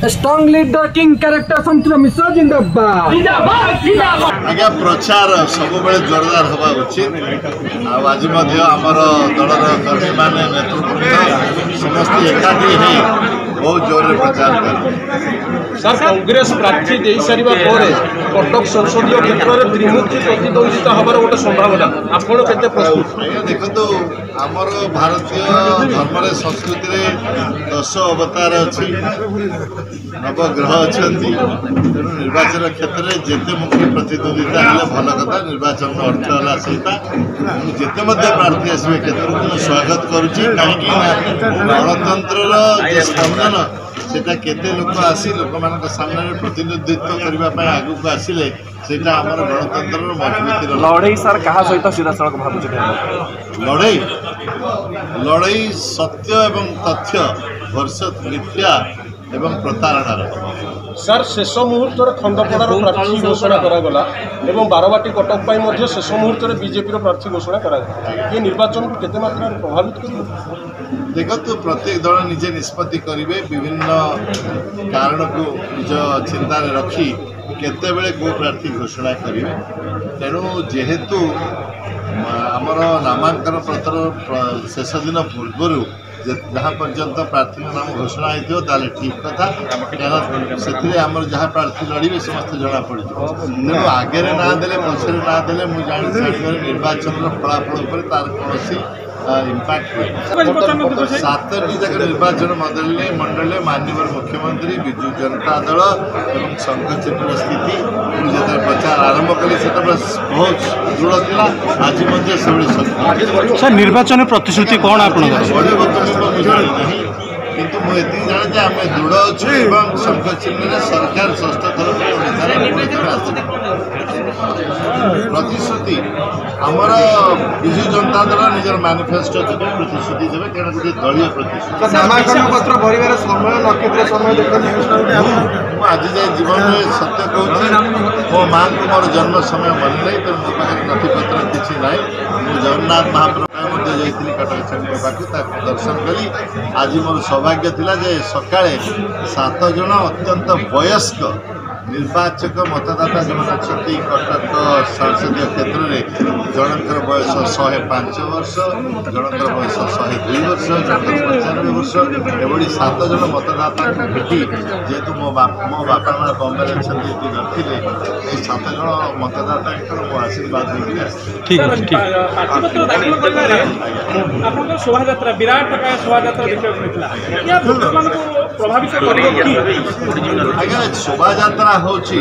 Strong leader king character santoor मिश्र जिंदाबाद। आज्ञा प्रचार सब जोरदार हवा उचित। आज आमर दलर कर्मी मैंने नेतृत्व समस्त एकाठी बहुत जोर प्रचार कर सर कांग्रेस प्रार्थी दे सारिबा परे कटक संसदीय क्षेत्र में त्रिमुखी प्रतिद्वंदिता हबार गोटे संभावना आपण केते प्रस्तुत? देखो आमर भारतीय धर्म संस्कृति 10 अवतार अच्छी नवग्रह अच्छा तेणु निर्वाचन क्षेत्र में जिते मुख्य प्रतिद्वंदिता है भल कथा। निर्वाचन अर्थ है सहीटा जिते प्रार्थी आसवे क्षेत्र स्वागत करुच्ची कहीं गणतंत्र स्पंदन सेटा केते लोक आसी लोक मान सामने प्रतिनिधित्व करने आगू आसिले सेटा आमर गणतंत्र मजबूती लड़ई सर क्या सहित सीधा सड़क भाव लड़ई लड़ई सत्य एवं तथ्य भरसत मिथ्या एवं प्रतारणार सर शेष मुहूर्त खंडपड़ार प्रार्थी घोषणा करागला एवं बारवाटी कटक पर शेष मुहूर्त बीजेपी प्रार्थी घोषणा करागला ये निर्वाचन को केते मात्रा प्रभावित कर? देखो प्रत्येक दल निजे निष्पत्ति करेंगे विभिन्न कारण को निज चिंतार रखी केते बेले को प्रार्थी घोषणा करेंगे। तेणु जेहेतु आमर नामांकन पत्र शेष दिन पूर्व जहाँ पर्यंत प्रार्थी नाम घोषणा होता ठीक कथा से आमर जहाँ प्रार्थी लड़े समस्त जना पड़ तेणु आगे ना देले पछरे ना देले मुझे जानी निर्वाचन फलाफल पर तार कौन इम्पैक्ट हुए। 7टी जगह निर्वाचन मंडल माननीय मुख्यमंत्री विजु जनता दल एवं संघचित्र स्थिति जो प्रचार आरंभ कले से बहुत दृढ़ था। आज सर निर्वाचन प्रतिश्रुति कौन आप किंतु मुझे जाने जे आम दृढ़ अच्छे और संघचिन्ह सरकार षष्ठ थर प्रतिश्रुति आमर विजु जनता दल निजर मैनिफेस्टो प्रतिश्रुति देवे क्या गोटे दलीय प्रतिश्रुति आज जाए जीवन में सत्य कहूँ मो माँ को मोर जन्म समय मन नहीं तो मो पाखे नथिपत्र किसी ना मुझे जगन्नाथ महाप्रभु जाइली कटक चंडी पाक दर्शन करी। आज मोर सौभाग्य थिला जे सकाळे 7 जन अत्यंत वयस्क निर्वाचक मतदाता जो अच्छा कटक संसदीय क्षेत्र में जनकर बयस 105 वर्ष जनकर बयस 102 वर्ष जनकर 95 वर्ष एभली 7 जन मतदाता भेटी जेहेतु मो बापा माँ बम्बे अच्छा नथिले 7 जन मतदाता मो आशीर्वाद शोभा विराट आज्ञा शोभा यात्रा होची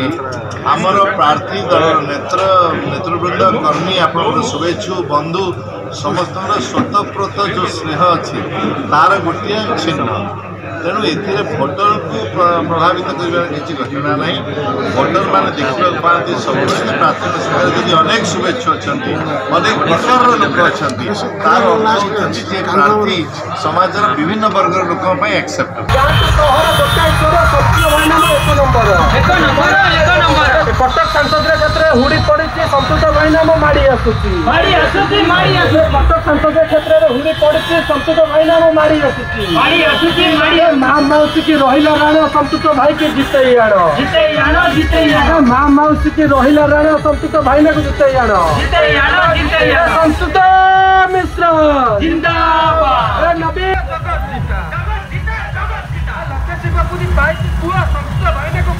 आमर प्रार्थी दल नेतृवृंद कर्मी आप शुभेच्छु बंधु समस्त स्वतःप्रत जो स्नेह अच्छी तार गोटे चिन्ह। तेणु ए भोटर को प्रभावित कर किसी घटना ना भोटर मैंने देखा पाती सब प्रार्थी संख्या जब अनेक शुभेच्छु अच्छा अनेक प्रकार लोक अच्छा तार प्रार्थी समाज विभिन्न वर्गर लोक एक्सेप्ट कटक संसदीय क्षेत्र में हुड़ी पड़ी संतुष्ट भाई नाम माड़ी आसुची कटक संसदीय क्षेत्र में हुड़ी पड़ी संतुष्ट भाई नाम माड़ी आसुची माँ मौसी की रहिला राणा संतुष्ट भाई के जिते आण माँ मौसी की रहिला राणा संतुष्ट भाई ना को जिते आण संतुष्ट मिश्र जिंदाबाद नबी बाबू भाई संतुष्ट भाई को